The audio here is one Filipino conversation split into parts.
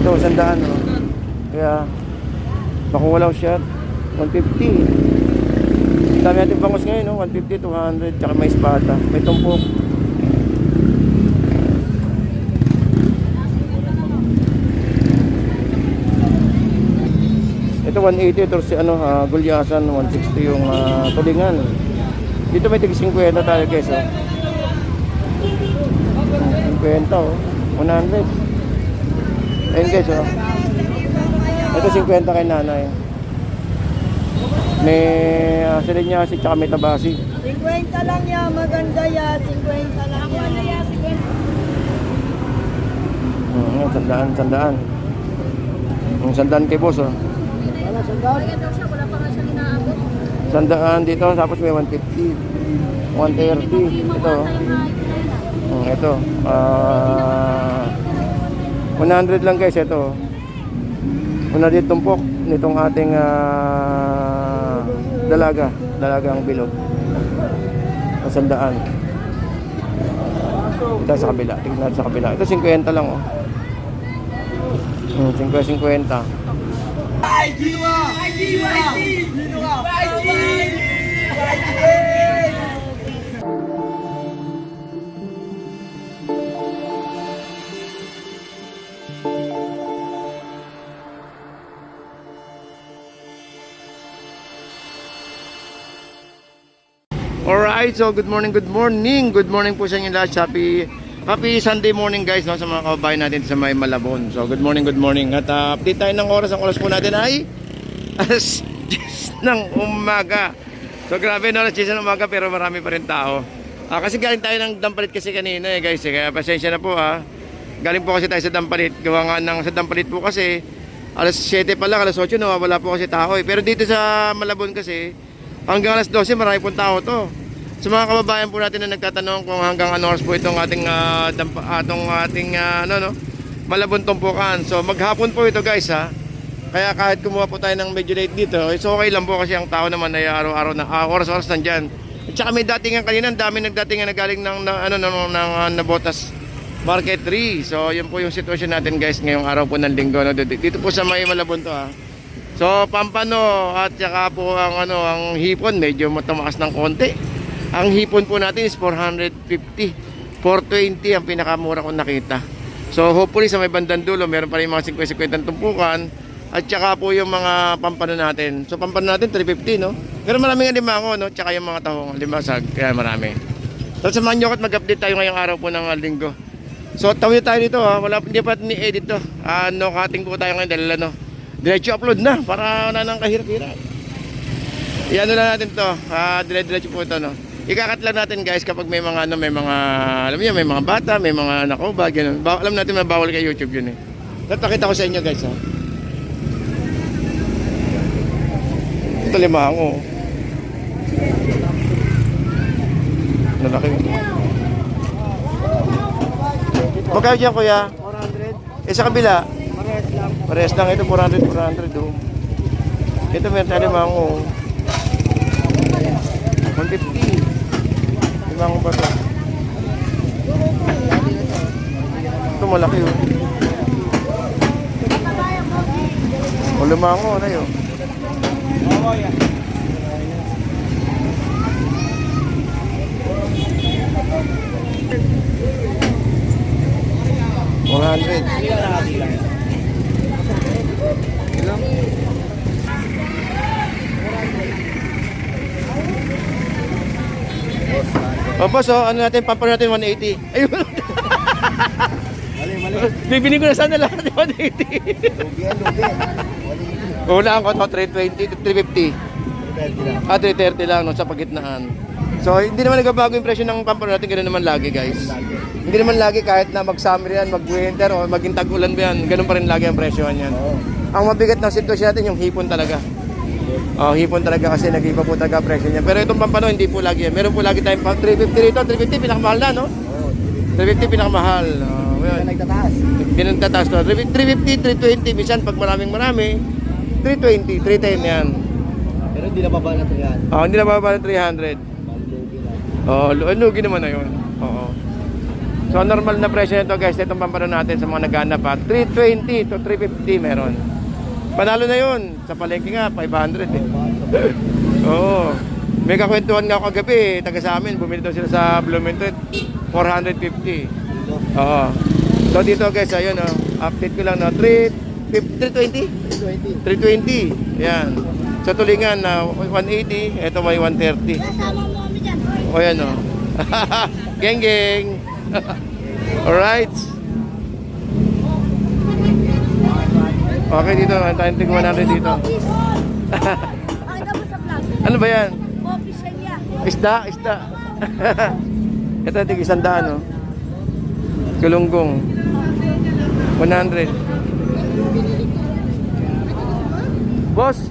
Ito, 100 oh. Kaya, makuha siya 150. Dami natin bangus ngayon, no? 150, 200, tsaka may espada, may tumpok. Ito 180, ito si gulyasan, 160 yung tulingan. Dito may tig 50 tayo guys, oh. 50 oh, 100. Ayun guys, oh. Ito 50 kay nanay. May silinyasi tsaka may tabasi. 50 lang yan, maganda yan. 50 lang yan. 100. Yung 100 kay boss, oh. Wala, sandal. Wala pa nga siya inaabot. 100 dito, tapos may 150, 130. Ito, ito. 100 lang guys, ito. 100 tumpok nitong ating dalagang bilog. 100. Ito sa kabila, tingnan natin sa kabila. Ito 50 lang, oh. 50. Ay, Jiwa! Ay, Jiwa! Jiwa! Alright, so good morning po sa inyo lahat. Happy Sunday morning guys, no, sa mga kababayan natin sa may Malabon. So good morning. At update tayo ng oras. Ang oras po natin ay alas 10 ng umaga. So grabe, no, alas 10 ng umaga pero marami pa rin tao. Kasi galing tayo ng Dampalit kasi kanina guys, kaya pasensya na po Galing po kasi tayo sa Dampalit. Gawa nga sa Dampalit po kasi alas 7 pa lang, alas 8 wala po kasi tao Pero dito sa Malabon kasi hanggang alas 12 marami pong tao to. Sa mga kababayan po natin na nagtatanong kung hanggang ano oras po itong ating Malabon tumpukan. So maghapon po ito guys Kaya kahit kumuha po tayo ng medyo late dito, so okay lang po kasi ang tao naman ay araw-araw na oras-oras nandyan. At saka may datingan kanina, dami nagdatingan na galing ng Nabotas Market 3. So yun po yung sitwasyon natin guys ngayong araw po ng linggo, no? Dito po sa may Malabon to So pampano at saka po ang hipon medyo matumaas ng konti. Ang hipon po natin is 450, 420 ang pinakamura kong nakita. So hopefully sa may bandang dulo meron pa rin mga 50-50 tumpukan. At saka po yung mga pampano natin. So pampano natin 350, no? Pero maraming alimango, no? Tsaka yung mga tahong limasag, kaya marami. So samahan nyo at mag-update tayo ngayong araw po ng linggo. So tawid tayo dito hindi pa ni-edit to. No cutting po tayo ngayon dahil diretso upload na para wala nang kahirap-hirap. Iyan lang natin to. Diretso po ito, no? Ikakat lang natin guys kapag may mga alam niyo, may mga bata, may mga nakoba, ganun. Alam natin mabawal kay YouTube yun Napakita ko sa inyo guys Ito limango. Lalaki. Magkano dyan kuya? 400. Sa kabila? Parehas lang. Ito 400 oh. Ito meron tayo limango. 150. Limango pa ito. Ito malaki oh. Limango na yun. 100. Boss, ano natin, pampano natin 180. Ayun. Mali. Bibili ko na sana lahat ng 180. Una ko 320, 350. 330 lang sa pagitnaan. So hindi naman nagbabago yung presyo ng pampano natin, ganoon naman lagi guys. Hindi naman lagi kahit na mag-summer yan, mag-winter o maging tag-ulan ba yan, ganoon pa rin lagi ang presyohan yan. Ang mabigat ng sitwasyon natin yung hipon talaga. Hipon talaga kasi nag-iba po talaga presyo niya. Pero itong pampano hindi po lagi yan. Meron po lagi tayong 350 rito, 350 pinakamahal na, no? 350 pinakamahal. Nagtataas. Nagtataas to. 350, 320 minsan pag marami 320, 310 yan. Pero hindi na baba ng 300. Hindi na baba ng 300. Lugi naman na yun. So normal na presyo nito guys, itong pampano natin sa mga naghanap ha. 320 to 350 meron. Panalo na yun. Sa palengke nga, 500 eh. Oo. May kakwentuhan nga ako kagabi, taga sa amin, bumili daw sila sa Bloomington, 450. Oo. So dito guys, ayun oh, update ko lang no, 320? 320. Yan. Sa tulingan na 180, ito may 130. Kasama mo kami dyan. O yan o. Geng geng. Alright. Okay dito, tayo tig 100 dito. Pakita mo sa vlog. Ano ba yan? Official yan. Isda, isda. Ito tig 100 no. Galunggong. 100. Boss,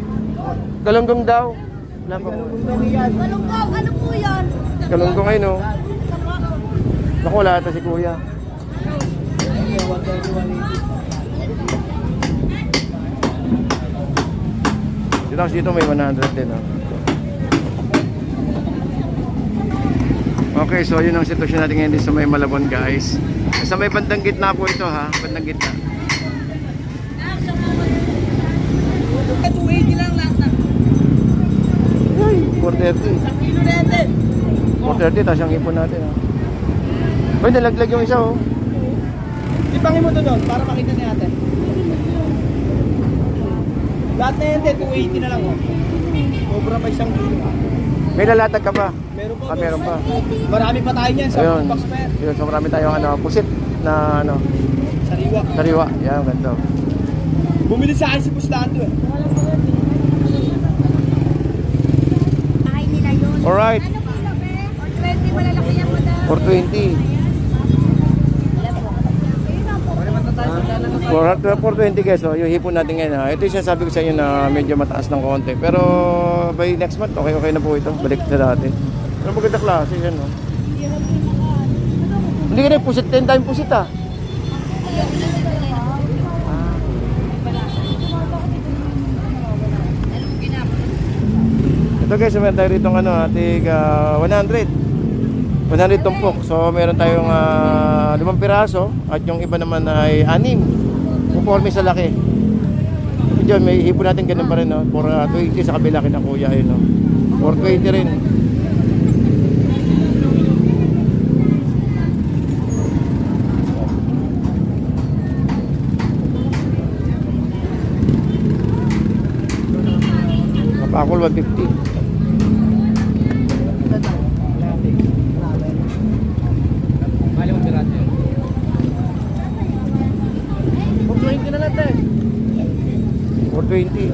galunggong daw. Wala pa. Malunggaw, ano po yan? Galunggong ay no. Naku, wala ata si kuya. Tapos dito may 100 din oh. Okay, so yun ang sitwasyon natin ngayon din sa may Malabon guys. Sa may bandang gitna po ito ha, bandang gitna. 280 lang lahat na. Ay, 430. Isang kilo natin. 430, tapos yung ipon natin ha. Uy, nalaglag yung isa oh. Ipangin mo to doon para makita ni ate. Lahat na yan, 280 na lang oh. Sobra pa isang kilo. May lalatag ka pa? Meron pa. Meron pa. Marami pa tayo niyan sa Ayun. box pair. Yun, so marami tayong ano, pusit na ano, Sariwa. sariwa. Yan, ganito. Bumili sa akin si Pustando eh. Bahay nila yun. Alright. Ano po na, be? 20, malalaki yan mo daw. 420. 420 guys, so yung hipon natin ngayon ha. Ito yung sinasabi ko sa inyo na medyo mataas ng konti. Pero by next month, okay na po ito. Balik sa dati. Pero maganda klase yan no. Hindi ka na pusit, 10 time pusit ah. Ito guys, meron tayo rito ano, ating 100 tumpok. So meron tayong 5 piraso at yung iba naman ay 6. Conforme sa laki. Diyan may hipon natin ganun pa rin no. 420 sa kabila kina kuya yun no. 420 rin. Kapakol 150. Bali mo piraso yun. 420 na natin. 420.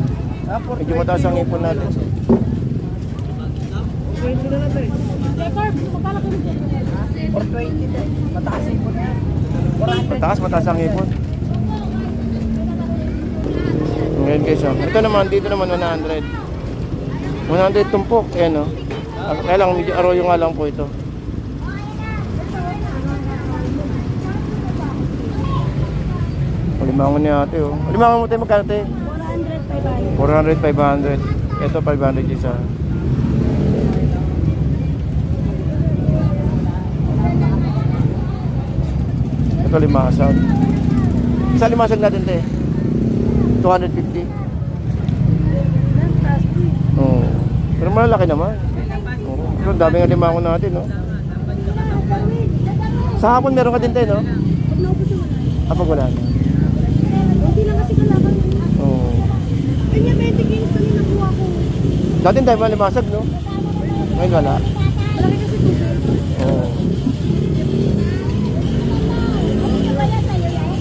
Medyo mataas ang ipon natin. 420 na natin. 420 din. Mataas yung ipon na yan. Mataas ang ipon. Ngayon guys, oh. Ito naman, dito naman 100. 100 tumpok, ayan o. Kaya lang, medyo arroyo nga lang po ito. Limangon ni ate oh. Limangon mo tayo magkano tayo? 400, 500. Ito 500 isa. Ito limasag. Isa limasag natin tayo. 250. Oh. Pero malaki naman. Oh. Pero ang dami nga limangon natin no. Sa hapon meron ka din tayo no? Kapag wala na. Hindi lang kasi kalaban yun. Oo. Kanya 20 kilos na yung nakuha ko. Dati tayo ba limasag, no? Ngayon wala. Malaki kasi tubig. Oo.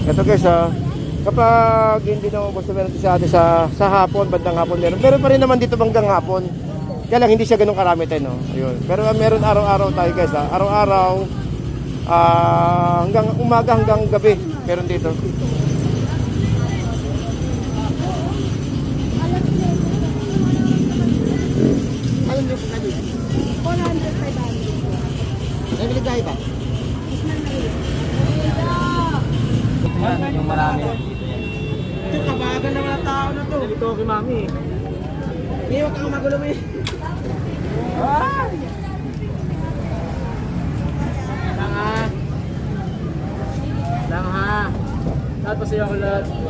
Ito guys, kapag hindi na gusto meron sa atin sa hapon, bandang hapon meron. Pero pa rin naman dito hanggang hapon. Kaya lang hindi siya ganun karami tayo, no? Ayun. Pero meron araw-araw tayo guys, araw-araw, hanggang umaga hanggang gabi meron dito. Alam niyo po kami. 400, 500. Nabili tayo ba? Yung marami. Ito, kabagan ng mga tao na to. Dito kay mami. Hindi, huwag kang magulo mo eh. Ay! Papasaya ko lahat. Sige.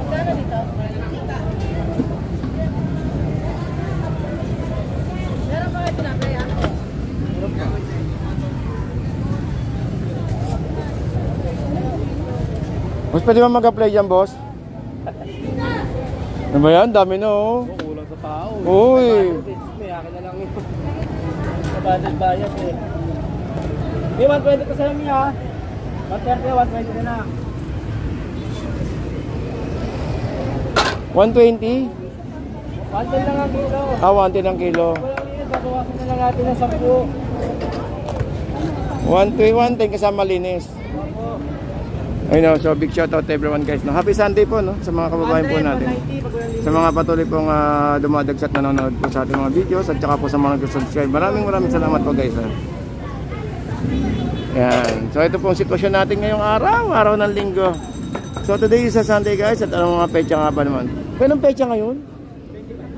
Gano'n dito? Meron pa kayo tinapay, ano? Boss, pwede ba mag-apply dyan, boss? Ano ba yan? Dami na, oh. Kulang sa tao. Uy. May akin na lang yun. Sa budget bayad eh. May 120 ka sa amin ha. 130, 120 na na. 120? 110 lang ang kilo. 110 ang kilo. Walang yun, babawasan na lang natin ng 10. 110 kasama linis. Opo. Ayun, so big shout out to everyone guys. No? Happy Sunday po no sa mga kababayan po natin. 190 pag walang Sa mga patuloy pong dumadagsa at nanonood po sa ating mga videos at saka po sa mga nag-subscribe. Maraming salamat po guys. Yan. So ito po ang sitwasyon natin ngayong araw ng linggo. So today is a Sunday guys at anong mga pecha nga ba naman? Kailang pecha ngayon?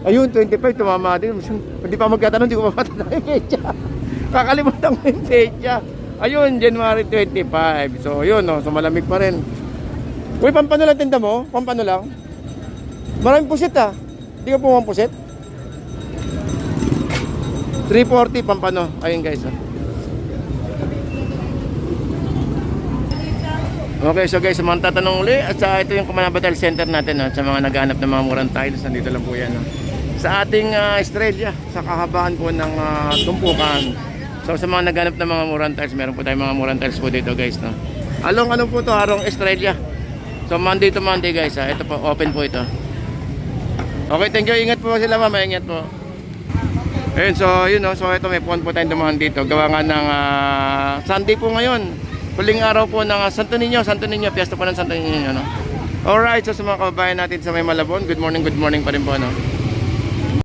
Ayun, 25, tumama din. Hindi pa magkatanong, hindi ko pa matatanda yung pecha. Kakalimutan ko yung pecha. Ayun, January 25. So yun, no? So malamig pa rin. Uy, pampano lang tinda mo? Pampano lang? Maraming pusit ah. Hindi ka pumang pusit? 340 pampano. Ayun guys ah. Okay, so guys, sa mga tatanong uli at sa ito yung Kumanabatal Center natin sa mga naghahanap ng mga murang tiles, nandito lang po yan sa ating Estrella, sa kahabaan po ng tumpukan. So sa mga naghahanap ng mga murang tiles, meron po tayong mga murang tiles po dito guys along ano po to, Arong Estrella. So Monday to Monday guys ito po, open po ito. Okay, thank you, ingat po sila mama, ingat po. Ayun, so yun so ito may puwan po tayong dumaan dito, gawa nga ng Sunday po ngayon. Huling araw po ng Santo Niño, piyesta po ng Santo Niño, no? Alright, so sa mga kababayan natin sa may Malabon, good morning pa rin po, no?